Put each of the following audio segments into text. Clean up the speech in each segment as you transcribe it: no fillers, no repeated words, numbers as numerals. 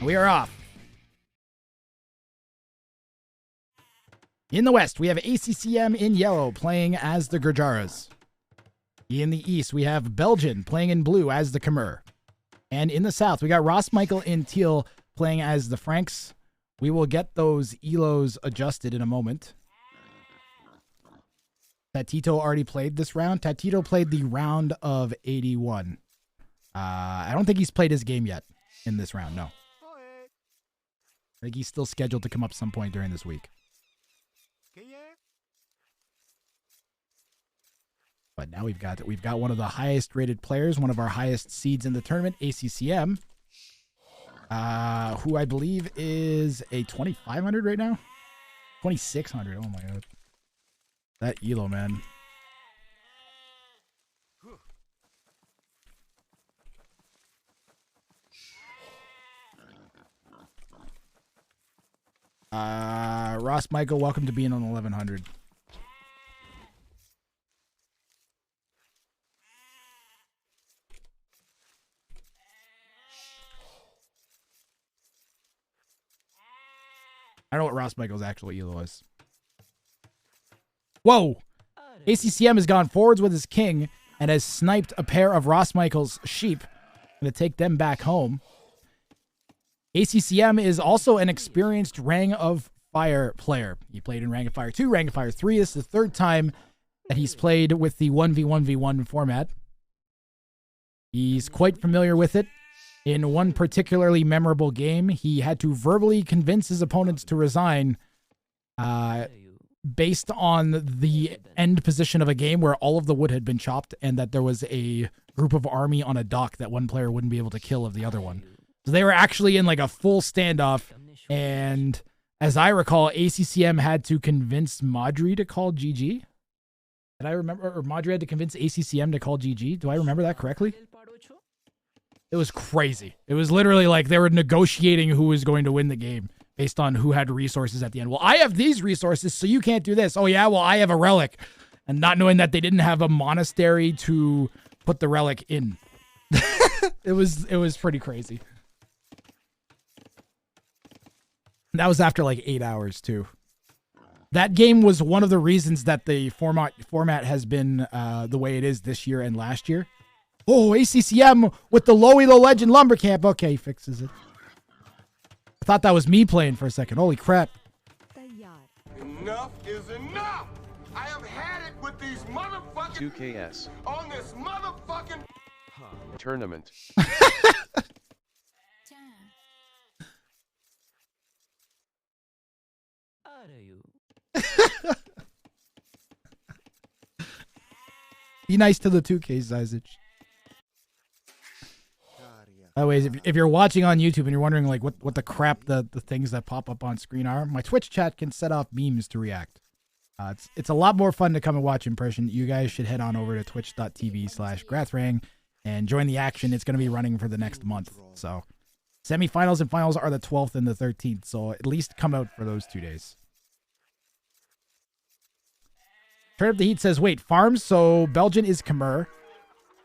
We are off. In the West, we have ACCM in yellow playing as the Gurjaras. In the East, we have Belgian playing in blue as the Khmer. And in the South, we got RossMichael in teal playing as the Franks. We will get those ELOs adjusted in a moment. Tatito already played this round. Tatito played the round of 81. I don't think he's played his game yet in this round, no. I think he's still scheduled to come up some point during this week. But now we've got one of the highest rated players, one of our highest seeds in the tournament, ACCM, who I believe is a 2,500 right now, 2,600. Oh my god, that elo, man. RossMichael, welcome to being on 1,100. I don't know what RossMichael's actual elo is. Whoa! ACCM has gone forwards with his king and has sniped a pair of RossMichael's sheep. Going to take them back home. ACCM is also an experienced Rang of Fire player. He played in Rang of Fire 2, Rang of Fire 3. This is the third time that he's played with the 1v1v1 format. He's quite familiar with it. In one particularly memorable game, he had to verbally convince his opponents to resign based on the end position of a game where all of the wood had been chopped and that there was a group of army on a dock that one player wouldn't be able to kill of the other one. So they were actually in like a full standoff, and as I recall, ACCM had to convince Madri to call GG. Did I remember, or Madri had to convince ACCM to call GG? Do I remember that correctly? It was crazy. It was literally like they were negotiating who was going to win the game based on who had resources at the end. Well, I have these resources, so you can't do this. Oh, yeah, well, I have a relic. And not knowing that they didn't have a monastery to put the relic in. It was pretty crazy. And that was after like 8 hours, too. That game was one of the reasons that the format has been the way it is this year and last year. Oh, ACCM with the low elo legend lumber camp. Okay, he fixes it. I thought that was me playing for a second. Holy crap. Enough is enough. I have had it with these motherfucking 2KS on this motherfucking tournament. Be nice to the 2K, Zizich. By the way, if you're watching on YouTube and you're wondering like what the crap the things that pop up on screen are, my Twitch chat can set off memes to react. It's a lot more fun to come and watch in person. You guys should head on over to twitch.tv/Wrang and join the action. It's going to be running for the next month. So semifinals and finals are the 12th and the 13th. So at least come out for those 2 days. Turn Up the Heat says, wait, farms? So Belgian is Khmer.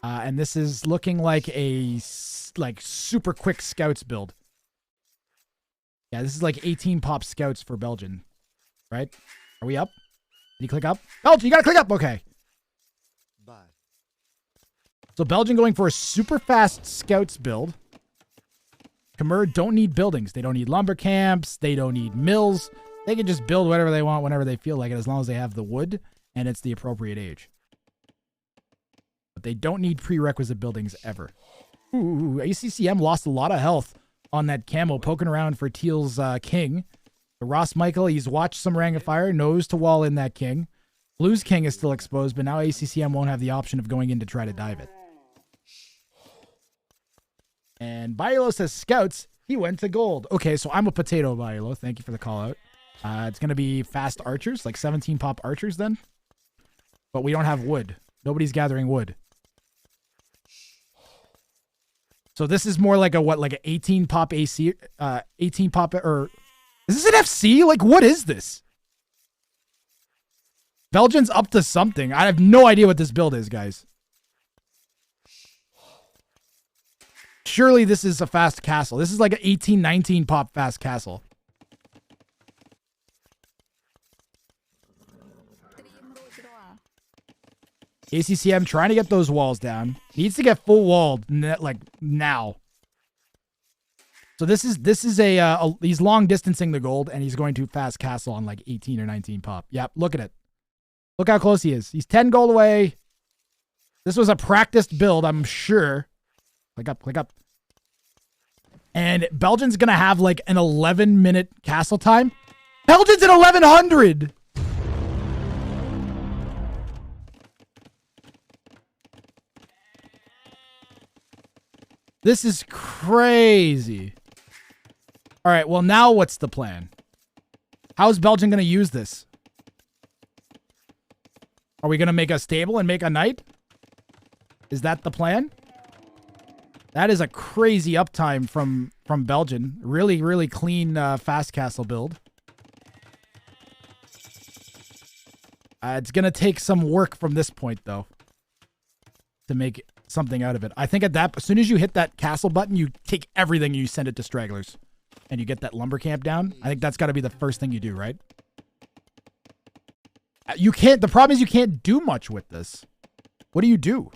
And this is looking like a super quick scouts build. Yeah, this is like 18 pop scouts for Belgian. Right? Are we up? Did you click up? Belgian, you gotta click up! Okay. Bye. So Belgian going for a super fast scouts build. Khmer don't need buildings. They don't need lumber camps. They don't need mills. They can just build whatever they want whenever they feel like it, as long as they have the wood and it's the appropriate age. But they don't need prerequisite buildings ever. Ooh, ACCM lost a lot of health on that camo, poking around for Teal's king. RossMichael, he's watched some Rang of Fire, knows to wall in that king. Blue's king is still exposed, but now ACCM won't have the option of going in to try to dive it. And Bailo says scouts, he went to gold. Okay, so I'm a potato, Bailo. Thank you for the call out. It's going to be fast archers, like 17 pop archers then. But we don't have wood. Nobody's gathering wood. So this is more like a what, like an 18 pop AC, 18 pop, or is this an FC? Like, what is this? Belgian's up to something. I have no idea what this build is, guys. Surely this is a fast castle. This is like an 18-19 pop fast castle. ACCM trying to get those walls down. Needs to get full walled like now. So this is a he's long distancing the gold, and he's going to fast castle on like 18 or 19 pop. Yep, look at it. Look how close he is. He's 10 gold away. This was a practiced build, I'm sure. Click up, click up. And Belgian's gonna have like an 11-minute castle time. Belgian's at 1100. This is crazy. All right, well, now what's the plan? How's Belgium going to use this? Are we going to make a stable and make a knight? Is that the plan? That is a crazy uptime from Belgium. Really, really clean fast castle build. It's going to take some work from this point, though, to make something out of it. I think as soon as you hit that castle button, you take everything and you send it to stragglers. And you get that lumber camp down. I think that's got to be the first thing you do, right? You can't, the problem is you can't do much with this. What do?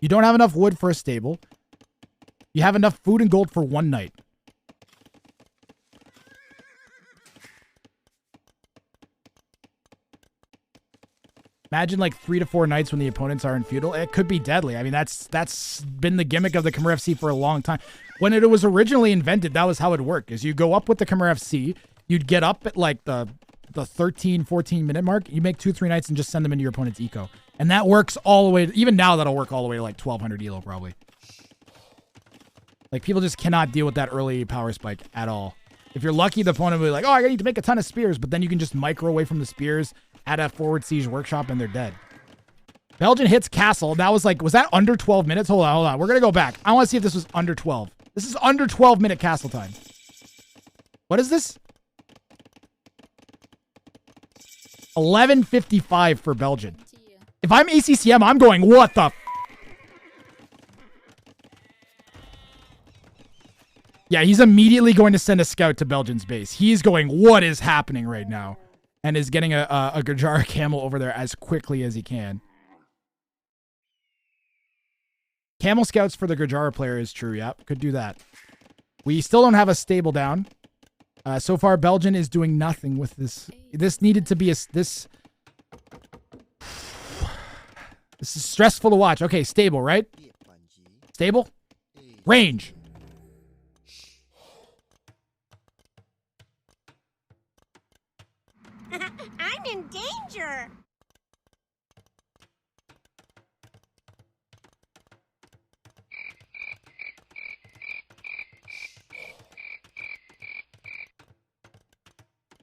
You don't have enough wood for a stable. You have enough food and gold for one night. Imagine like 3 to 4 nights when the opponents are in feudal. It could be deadly. I mean, that's been the gimmick of the Khmer FC for a long time. When it was originally invented, that was how it worked. Is you go up with the Khmer FC, you'd get up at like the 13, 14 minute mark. You make 2-3 nights and just send them into your opponent's eco. And that works all the way. Even now, that'll work all the way to like 1200 elo probably. Like people just cannot deal with that early power spike at all. If you're lucky, the opponent will be like, oh, I need to make a ton of spears. But then you can just micro away from the spears, add a forward siege workshop, and they're dead. Belgian hits castle. That was like, was that under 12 minutes? Hold on. We're going to go back. I want to see if this was under 12. This is under 12-minute castle time. What is this? 11:55 for Belgian. If I'm ACCM, I'm going, what the? Yeah, he's immediately going to send a scout to Belgian's base. He's going, what is happening right now? And is getting a Gajara camel over there as quickly as he can. Camel scouts for the Gajara player is true. Yep, could do that. We still don't have a stable down. So far, Belgian is doing nothing with this. This needed to be this is stressful to watch. Okay, stable, right? Stable? Range. I'm in danger.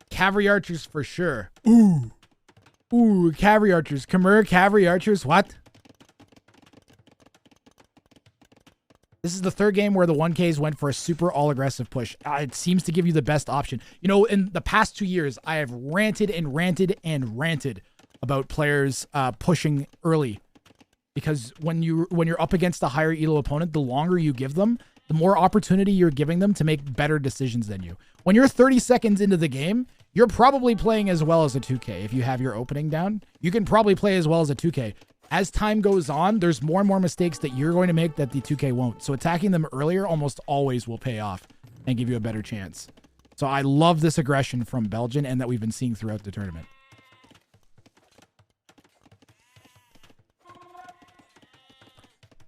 Cavalry archers for sure. Ooh. Ooh, cavalry archers. Khmer cavalry archers. What? This is the third game where the 1Ks went for a super all-aggressive push. It seems to give you the best option. You know, in the past 2 years, I have ranted and ranted and ranted about players pushing early. Because when you're up against a higher elo opponent, the longer you give them, the more opportunity you're giving them to make better decisions than you. When you're 30 seconds into the game, you're probably playing as well as a 2K. If you have your opening down, you can probably play as well as a 2K. As time goes on, there's more and more mistakes that you're going to make that the 2K won't. So attacking them earlier almost always will pay off and give you a better chance. So I love this aggression from Belgian and that we've been seeing throughout the tournament.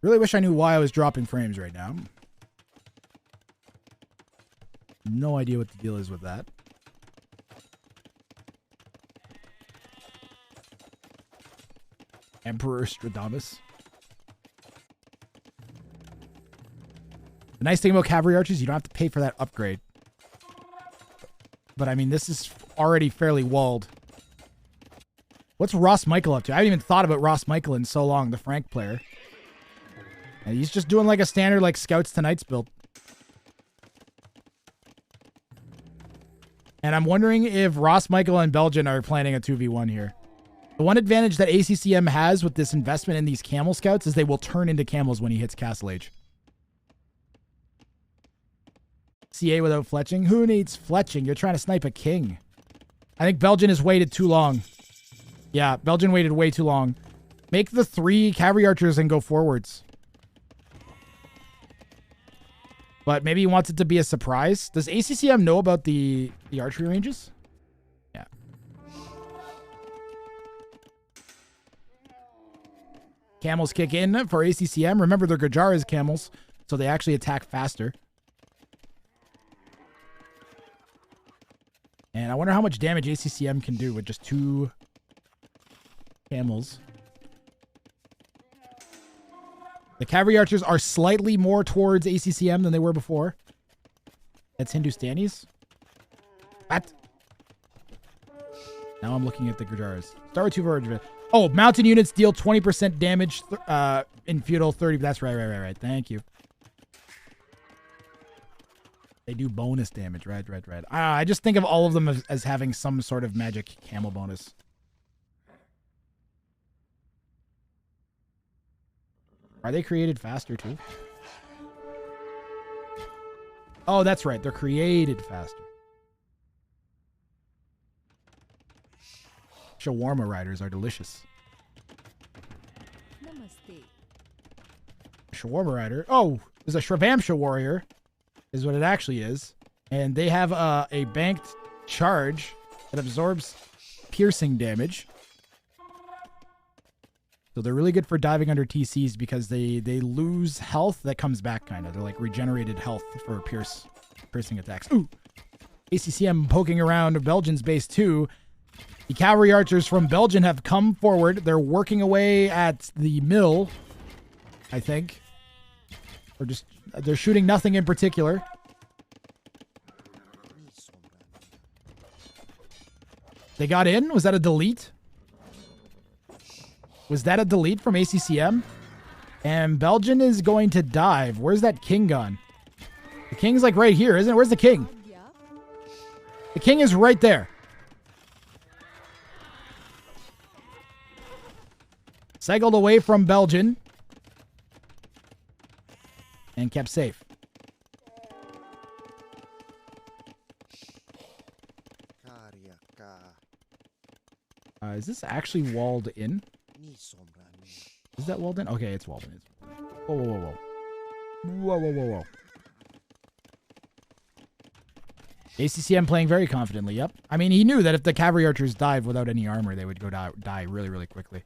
Really wish I knew why I was dropping frames right now. No idea what the deal is with that. Emperor Stradamus. The nice thing about cavalry archers, you don't have to pay for that upgrade. But I mean, this is already fairly walled. What's RossMichael up to? I haven't even thought about RossMichael in so long, the Frank player. And he's just doing like a standard like Scouts to Knights build. And I'm wondering if RossMichael and Belgian are planning a 2v1 here. The one advantage that ACCM has with this investment in these camel scouts is they will turn into camels when he hits Castle Age. CA without fletching. Who needs fletching? You're trying to snipe a king. I think Belgian has waited too long. Yeah, Belgian waited way too long. Make the 3 cavalry archers and go forwards. But maybe he wants it to be a surprise. Does ACCM know about the archery ranges? Yeah. Camels kick in for ACCM. Remember, they're Gajara's camels, so they actually attack faster. And I wonder how much damage ACCM can do with just 2 camels. The cavalry archers are slightly more towards ACCM than they were before. That's Hindustanis. What? Now I'm looking at the Gujaras. Start with 2 for... Oh, mountain units deal 20% damage in feudal 30. That's right. Thank you. They do bonus damage. Right. I just think of all of them as having some sort of magic camel bonus. Are they created faster too? Oh, that's right. They're created faster. Shawarma riders are delicious. Namaste. Shawarma rider. Oh, there's a Shravamsha warrior is what it actually is. And they have a banked charge that absorbs piercing damage. So they're really good for diving under TCs because they lose health that comes back kind of. They're like regenerated health for piercing attacks. Ooh! ACCM poking around Belgian's base too. The cavalry archers from Belgium have come forward. They're working away at the mill, I think. Or just, they're shooting nothing in particular. They got in? Was that a delete? Was that a delete from ACCM? And Belgian is going to dive. Where's that king gone? The king's like right here, isn't it? Where's the king? The king is right there. Cycled away from Belgian. And kept safe. Is this actually walled in? Is that walled in? Okay, it's walled in. Whoa. ACCM playing very confidently, yep. I mean, he knew that if the cavalry archers dive without any armor, they would go die really, really quickly.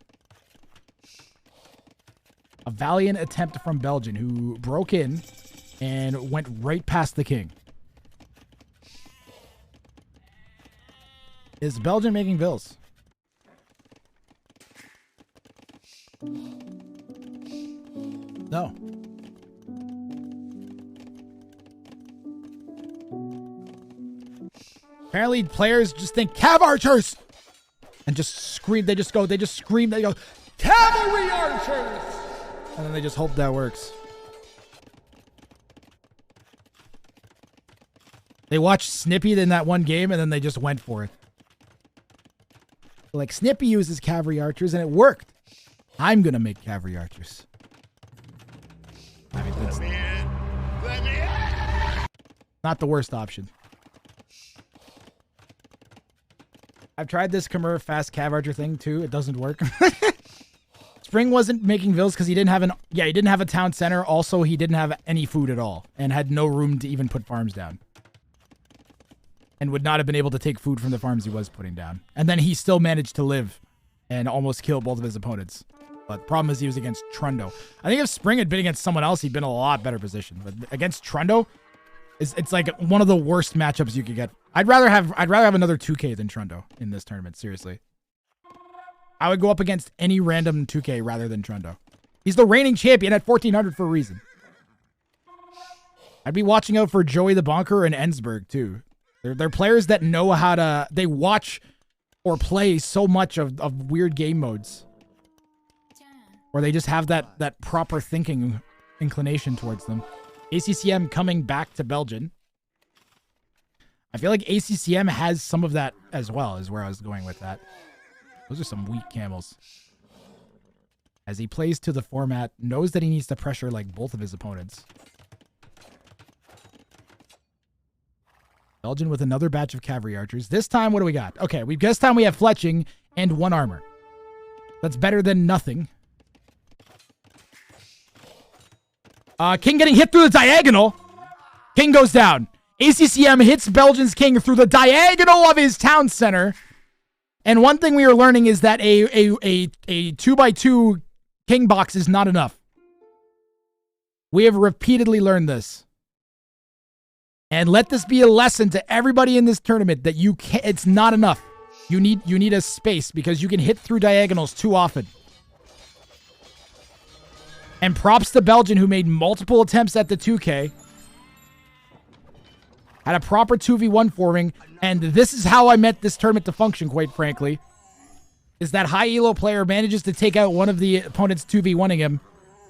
A valiant attempt from Belgian, who broke in and went right past the king. Is Belgian making bills? No. Apparently players just think cav archers and just scream. They just scream. They go, cavalry archers. And then they just hope that works. They watched Snippy in that one game and then they just went for it. Like, Snippy uses cavalry archers and it worked. I'm going to make cavalry archers. I mean, that's not the worst option. I've tried this Khmer fast cav archer thing too. It doesn't work. Spring wasn't making vills because he didn't have a town center. Also, he didn't have any food at all and had no room to even put farms down. And would not have been able to take food from the farms he was putting down. And then he still managed to live and almost kill both of his opponents. But the problem is he was against Trundo. I think if Spring had been against someone else, he'd been in a lot better position. But against Trundo, it's like one of the worst matchups you could get. I'd rather have another 2K than Trundo in this tournament, seriously. I would go up against any random 2K rather than Trundo. He's the reigning champion at 1400 for a reason. I'd be watching out for Joey the Bonker and Ensberg too. They're players that know how to... They watch or play so much of weird game modes. Or they just have that proper thinking inclination towards them. ACCM coming back to Belgian. I feel like ACCM has some of that as well, is where I was going with that. Those are some weak camels. As he plays to the format, knows that he needs to pressure like both of his opponents. Belgian with another batch of cavalry archers. This time, what do we got? Okay, this time we have fletching and 1 armor. That's better than nothing. King getting hit through the diagonal. King goes down. ACCM hits Belgian's king through the diagonal of his town center. And one thing we are learning is that a 2x2 king box is not enough. We have repeatedly learned this. And let this be a lesson to everybody in this tournament that it's not enough. You need a space because you can hit through diagonals too often. And props to Belgian, who made multiple attempts at the 2K. Had a proper 2v1 forming. And this is how I meant this tournament to function, quite frankly. Is that high elo player manages to take out one of the opponents 2v1ing him.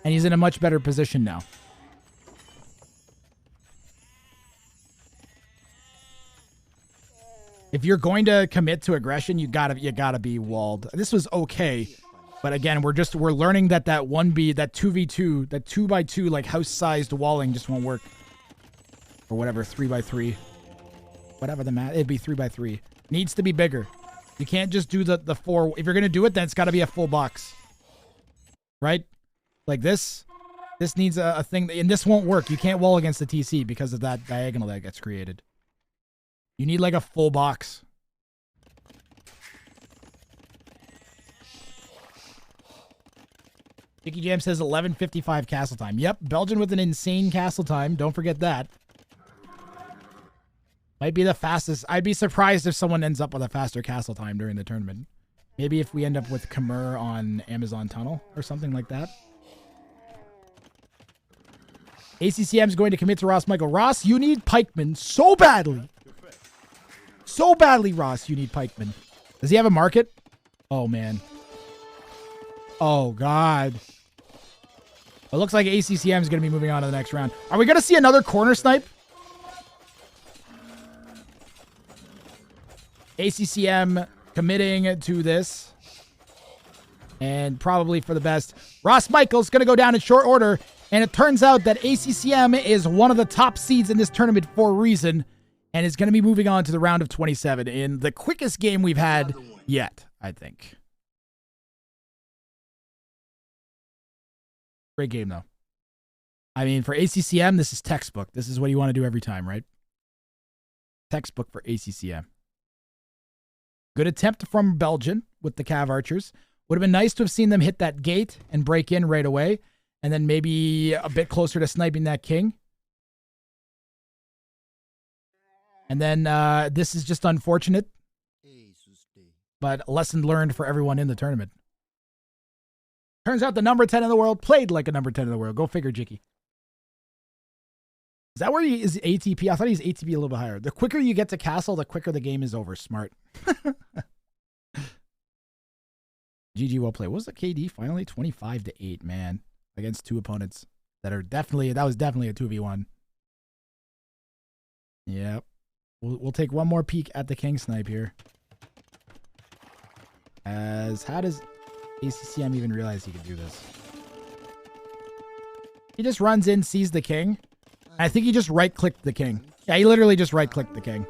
And he's in a much better position now. If you're going to commit to aggression, you gotta be walled. This was okay, but again, we're learning that 1B, that 2v2, that 2x2 like house-sized walling just won't work. Or whatever, 3x3, whatever the math. It'd be 3x3. Needs to be bigger. You can't just do the 4. If you're gonna do it, then it's got to be a full box, right? Like this. This needs a thing, and this won't work. You can't wall against the TC because of that diagonal that gets created. You need like a full box. Dicky Jam says 11:55 castle time. Yep, Belgian with an insane castle time. Don't forget that. Might be the fastest. I'd be surprised if someone ends up with a faster castle time during the tournament. Maybe if we end up with Khmer on Amazon Tunnel or something like that. ACCM is going to commit to RossMichael. Ross, you need pikemen so badly. So badly, Ross, you need pikemen. Does he have a market? Oh, man. Oh, God. It looks like ACCM is going to be moving on to the next round. Are we going to see another corner snipe? ACCM committing to this. And probably for the best. RossMichael's going to go down in short order. And it turns out that ACCM is one of the top seeds in this tournament for a reason. And is going to be moving on to the round of 27 in the quickest game we've had yet, I think. Great game, though. I mean, for ACCM, this is textbook. This is what you want to do every time, right? Textbook for ACCM. Good attempt from Belgian with the Cav Archers. Would have been nice to have seen them hit that gate and break in right away. And then maybe a bit closer to sniping that king. And then this is just unfortunate, but a lesson learned for everyone in the tournament. Turns out the number 10 in the world played like a number 10 in the world. Go figure, Jicky. Is that where he is ATP? I thought he's ATP a little bit higher. The quicker you get to castle, the quicker the game is over. Smart. GG, well played. What was the KD finally? 25-8, man. Against 2 opponents that are definitely, that was definitely a 2v1. Yep. We'll take one more peek at the king snipe here. How does ACCM even realize he can do this? He just runs in, sees the king. I think he just right-clicked the king. Yeah, he literally just right-clicked the king.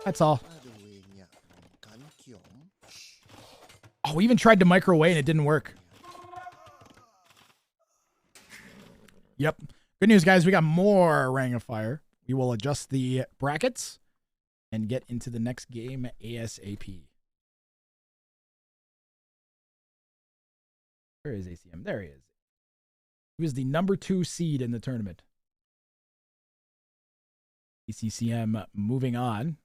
That's all. Oh, we even tried to microwave and it didn't work. Yep. Good news, guys. We got more Wrang of Fire. We will adjust the brackets and get into the next game ASAP. Where is ACM? There he is. He was the number 2 seed in the tournament. ACCM moving on.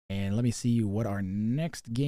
And let me see what our next game